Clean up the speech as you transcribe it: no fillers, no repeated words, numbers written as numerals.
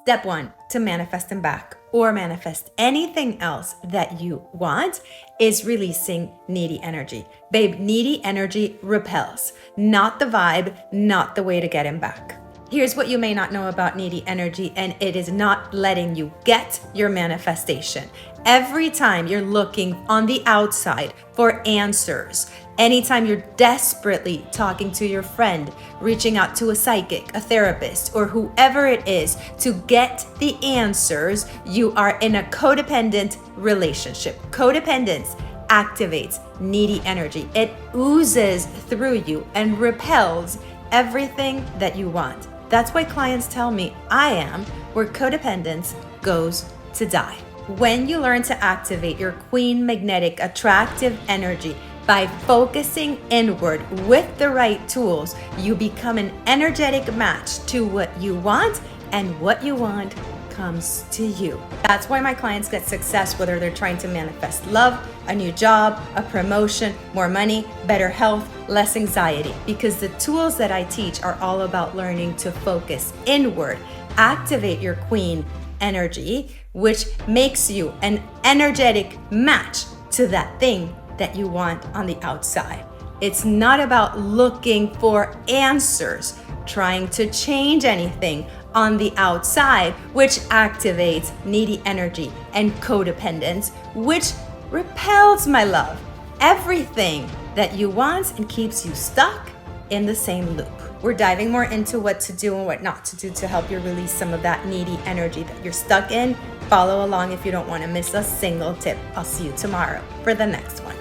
Step 1 to manifest them back or manifest anything else that you want is releasing needy energy. Babe, needy energy repels, not the vibe, not the way to get him back. Here's what you may not know about needy energy, and it is not letting you get your manifestation. Every time you're looking on the outside for answers, anytime you're desperately talking to your friend, reaching out to a psychic, a therapist, or whoever it is to get the answers, you are in a codependent relationship. Codependence activates needy energy. It oozes through you and repels everything that you want. That's why clients tell me I am where codependence goes to die. When you learn to activate your queen magnetic attractive energy by focusing inward with the right tools, you become an energetic match to what you want, and what you want comes to you. That's why my clients get success, whether they're trying to manifest love, a new job, a promotion, more money, better health, less anxiety, because the tools that I teach are all about learning to focus inward, activate your queen energy, which makes you an energetic match to that thing that you want on the outside. It's not about looking for answers, trying to change anything on the outside, which activates needy energy and codependence, which repels, my love, everything that you want and keeps you stuck in the same loop. We're diving more into what to do and what not to do to help you release some of that needy energy that you're stuck in. Follow along if you don't want to miss a single tip. I'll see you tomorrow for the next one.